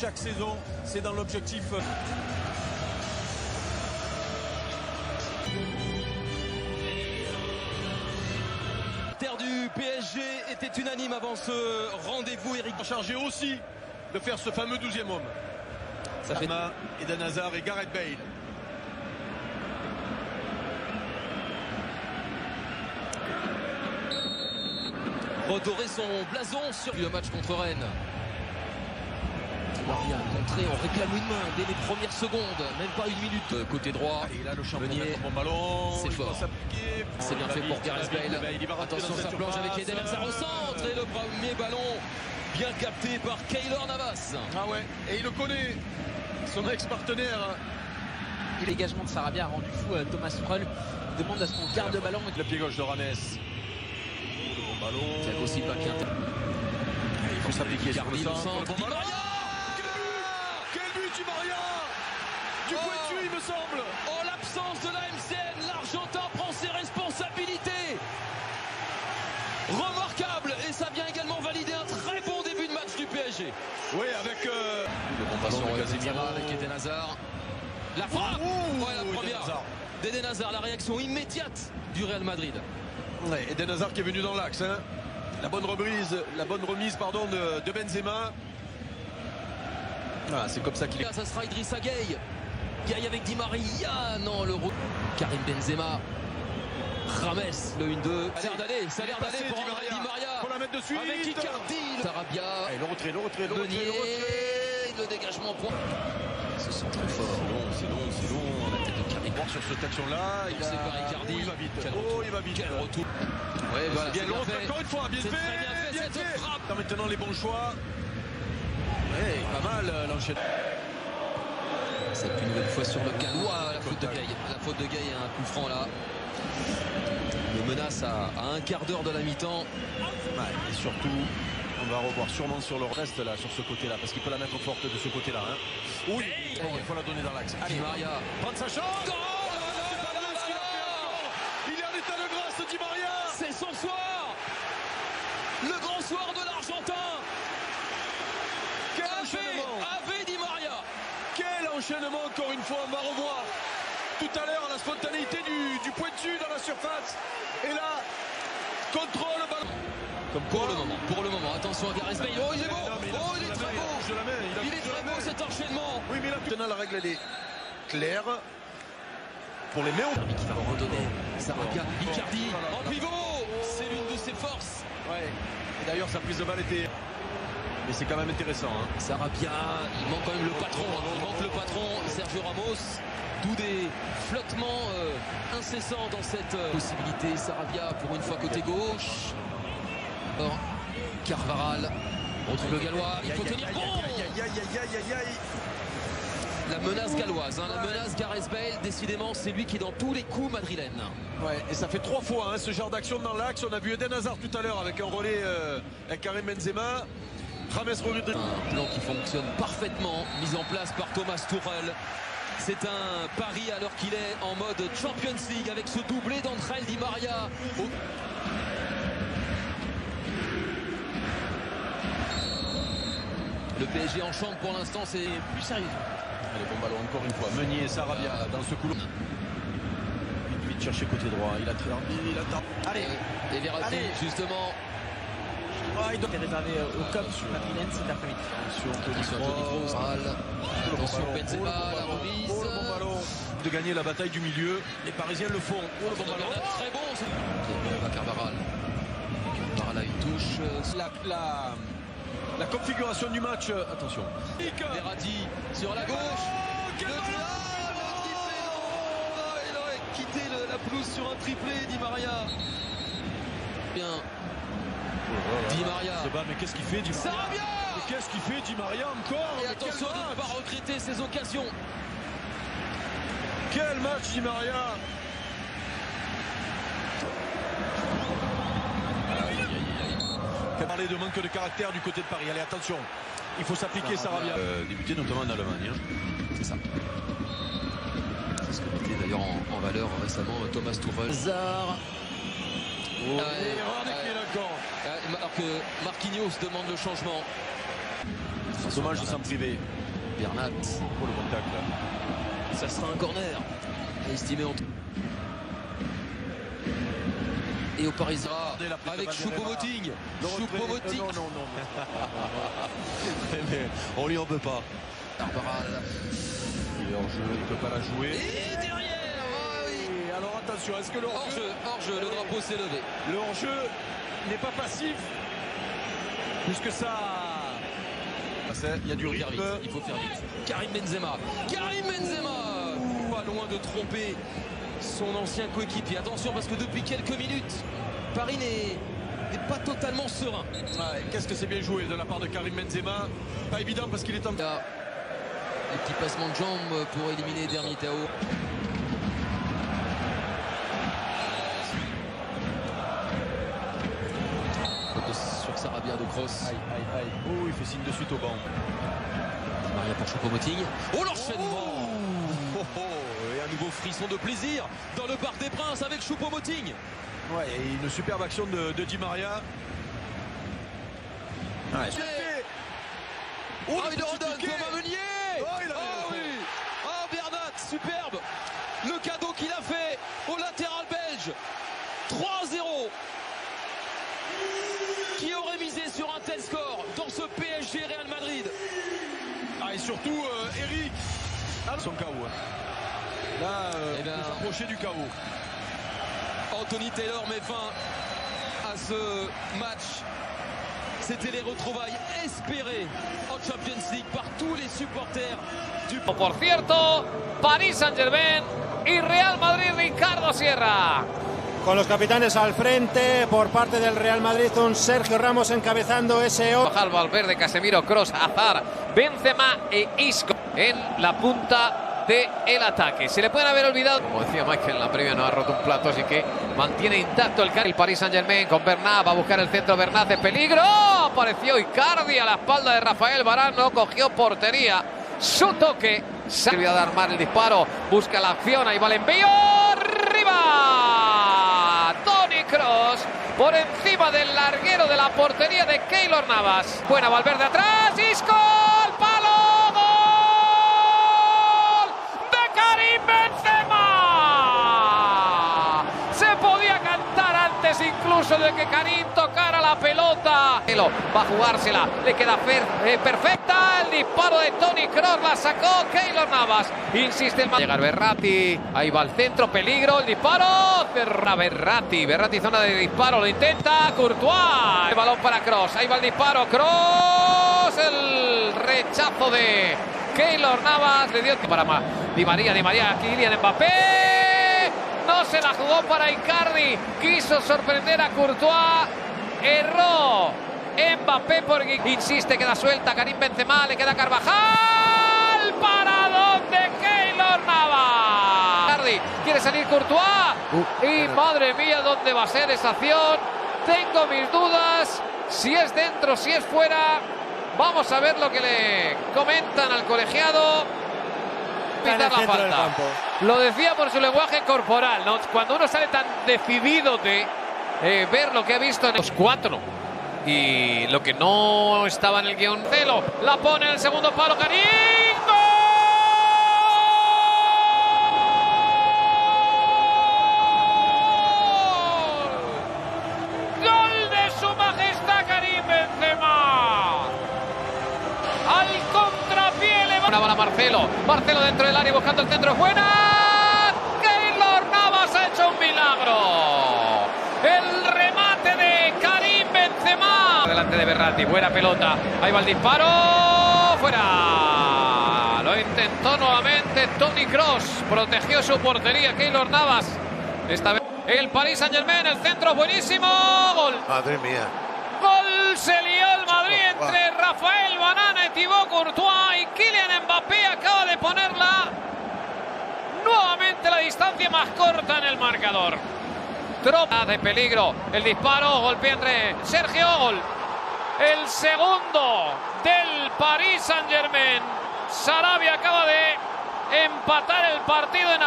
chaque saison, c'est dans l'objectif. Terre du PSG était unanime avant ce rendez-vous. Eric Chargé aussi de faire ce fameux 12e homme. Ça fait Eden Hazard et Gareth Bale. redorer son blason sur le match contre Rennes. Maria contré, on réclame une main dès les premières secondes, même pas une minute. Côté droit, et là le champ bon ballon, c'est fort. C'est bien fait pour Gareth Bale. Attention, ça plonge avec Eden Hazard au centre et le premier ballon bien capté par Keylor Navas. Ah ouais, et il le connaît, son ex-partenaire. L'engagement de Sarabia a rendu fou Thomas Tuchel. Demande à ce qu'on garde le ballon. Le pied gauche de Rames. Le bon ballon. Thiago Silva qui intervient. Il faut s'appliquer sur le Gardi, centre. Di Maria. Quel but Di Maria du pointu, il me semble. En l'absence de la MCN, l'Argentin prend ses responsabilités. Remarquable, et ça vient également valider un très bon début de match du PSG. Oui, avec le bon ballon de Casemiro avec Eden Hazard. La frappe, la première d'Eden Hazard, la réaction immédiate du Real Madrid. Ouais, Eden Hazard qui est venu dans l'axe. Hein. La bonne remise de Benzema. Ah, c'est comme ça qu'il est. Ça sera Idrissa Gueye. Gueye avec Di Maria. Non, le Karim Benzema. Rames, le 1-2. Ça a l'air d'aller pour Di Maria. Pour la mettre dessus. Avec Icardi. Sarabia. Et le retrait. Le dégagement point. Ce sont très fort. C'est long. La tête de Karim. Sur cette action-là, il va vite. Il va vite. Quel retour. Ouais, voilà, bien long, encore une fois, bien fait. Cette frappe. Maintenant les bons choix. Ouais, pas mal l'enchaînement. C'est une nouvelle fois sur le Gallois, la faute de Gueye. La faute de Gueye, un coup franc là. Le menace à un quart d'heure de la mi-temps. Ouais, et surtout, on va revoir sûrement sur le reste là, sur ce côté-là, parce qu'il peut la mettre forte de ce côté-là. Hein. Oui, il faut la donner dans l'axe. Di Maria. Prendre sa chance. Il est en état de grâce, Di Maria. C'est son soir. Le grand soir de l'Argentin. Quel enchaînement. Ave Di Maria. Quel enchaînement, encore une fois, on va revoir tout à l'heure la spontanéité du pointu dans la surface. Et là, contrôle ballon. Comme pour le moment, attention à Gareth Bale. Oh, il est beau. Oh, il est très beau. Il est très beau cet enchaînement. Oui, mais là, maintenant la règle elle est claire. Pour les méos. Qui va redonner. Sarabia, Icardi en pivot. C'est l'une de ses forces. Ouais. Et d'ailleurs, sa prise de balle était. Mais c'est quand même intéressant. Hein. Sarabia, il manque quand même le patron. Il manque le patron, Sergio Ramos. D'où des flottements incessants dans cette possibilité. Sarabia pour une fois côté gauche. Alors, Carvaral. On trouve le Gallois. Il faut tenir bon. La menace galloise, hein, la menace Gareth Bale, décidément c'est lui qui est dans tous les coups madrilènes. Ouais, et ça fait 3 fois hein, ce genre d'action dans l'axe. On a vu Eden Hazard tout à l'heure avec un relais avec Karim Benzema. James Rodriguez. Un plan qui fonctionne parfaitement, mis en place par Thomas Tuchel. C'est un pari alors qu'il est en mode Champions League avec ce doublé d'Angel Di Maria. Le PSG en chambre pour l'instant, c'est plus sérieux. Allez, bon ballon encore une fois. Meunier et Sarabia dans ce couloir. Vite chercher côté droit. Il attend. Allez. Et Verratti, justement. Il doit être réservé au COP madrilène cet après-midi. Attention Toni Kroos. Attention Benzema, la remise. Oh, le bon ballon. De gagner la bataille du milieu. Les Parisiens le font. Oh, le bon ballon. Très bon. Carvaral. Carvaral a une touche. La configuration du match, attention. Verratti sur la gauche. Il aurait quitté la pelouse sur un triplé, Di Maria. Bien. Di Maria. Mais qu'est-ce qu'il fait, Di Maria? Sarabia. Mais qu'est-ce qu'il fait, Di Maria encore? Et attention de ne pas regretter ses occasions. Quel match, Di Maria! Parler de manque de caractère du côté de Paris. Allez, attention, il faut s'appliquer Sarabia. Débuté notamment en Allemagne. Hein. C'est ça. C'est ce que mettait d'ailleurs en valeur récemment Thomas Tuchel. Hazard. Regardez qui est d'accord. Alors que Marquinhos demande le changement. Dommage de s'en priver. Bernat. Pour le contact là. Ça sera un corner. Estimé en... Et au Parisien avec Choupo-Moting. Choupo-Moting. Non. Mais on lui en veut pas. Barbara. Il est hors jeu, il ne peut pas la jouer. Et derrière, ah oui. Et alors attention, est-ce que le hors-jeu, le drapeau s'est levé. Le hors-jeu n'est pas passif. Puisque ça... Il y a du rythme. Il faut faire vite. Karim Benzema. Pas loin de tromper son ancien coéquipier. Attention parce que depuis quelques minutes, Paris n'est pas totalement serein. Ouais, qu'est-ce que c'est bien joué de la part de Karim Benzema. Pas évident parce qu'il est en... Les petits passements de jambes pour éliminer Eder Militao. Sur Sarabia de cross. Aïe. Oh, il fait signe de suite au banc. Maria pour Choupo-Moting. Oh, l'enchaînement. Et un nouveau frisson de plaisir dans le Parc des Princes avec Choupo-Moting. Ouais, et une superbe action de Di Maria. Ouais, il redonne Thomas Meunier. Oui. Bernat, superbe. Le cadeau qu'il a fait au latéral belge. 3-0. Qui aurait misé sur un tel score dans ce PSG Real Madrid? Et surtout Eric. Son chaos. Là, s'approcher du chaos. Anthony Taylor met fin à ce match. C'était les retrouvailles espérées en Champions League par tous les supporters du... Por cierto, Paris Saint-Germain y Real Madrid, Ricardo Sierra. Con los capitanes al frente, por parte del Real Madrid, un Sergio Ramos encabezando ese... Valverde, Casemiro, Kroos, Hazard, Benzema e Isco en la punta del ataque. Se le pueden haber olvidado, como decía Michael en la previa, no ha roto un plato, así que mantiene intacto el Paris Saint-Germain con Bernat, va a buscar el centro, Bernat de peligro, apareció Icardi a la espalda de Rafael Varane, no cogió portería, su toque, sirvió a dar mal el disparo, busca la acción, ahí va el envío, arriba, Toni Kroos, por encima del larguero de la portería de Keylor Navas, buena Valverde atrás, Isco, al palo, Benzema. Se podía cantar antes incluso de que Karim tocara la pelota. Va a jugársela, le queda perfecta. El disparo de Toni Kroos la sacó Keylor Navas. Insiste el... Llega Verratti, ahí va el centro, peligro, el disparo. Cerra Verratti, zona de disparo, lo intenta Courtois. El balón para Kroos, ahí va el disparo, Kroos. El rechazo de Keylor Navas, le dio para Di María, Kylian Mbappé, no se la jugó para Icardi, quiso sorprender a Courtois, erró Mbappé porque insiste, queda suelta, Karim Benzema, le queda Carvajal, paradón de Keylor Navas. Icardi, quiere salir Courtois, y madre mía, ¿dónde va a ser esa acción? Tengo mis dudas, si es dentro, si es fuera. Vamos a ver lo que le comentan al colegiado. Pitar la falta. Lo decía por su lenguaje corporal, ¿no? Cuando uno sale tan decidido de ver lo que ha visto en los cuatro y lo que no estaba en el guión. Celo, la pone en el segundo palo, Karim. ¡Gol de su majestad Karim Benzema! Al contrapié le va... Una bala Marcelo dentro del área buscando el centro, buena. Keylor Navas ha hecho un milagro. El remate de Karim Benzema. Delante de Verratti, buena pelota. Ahí va el disparo, fuera. Lo intentó nuevamente Toni Kroos. Protegió su portería Keylor Navas. Esta vez el Paris Saint-Germain, el centro buenísimo. Gol. Madre mía. Gol, se lió el Madrid entre Rafael Varane, Thibaut Courtois y Kylian Mbappé. Acaba de ponerla nuevamente la distancia más corta en el marcador. Tropa de peligro, el disparo, golpea entre Sergio, gol. El segundo del Paris Saint-Germain. Sarabia acaba de empatar el partido en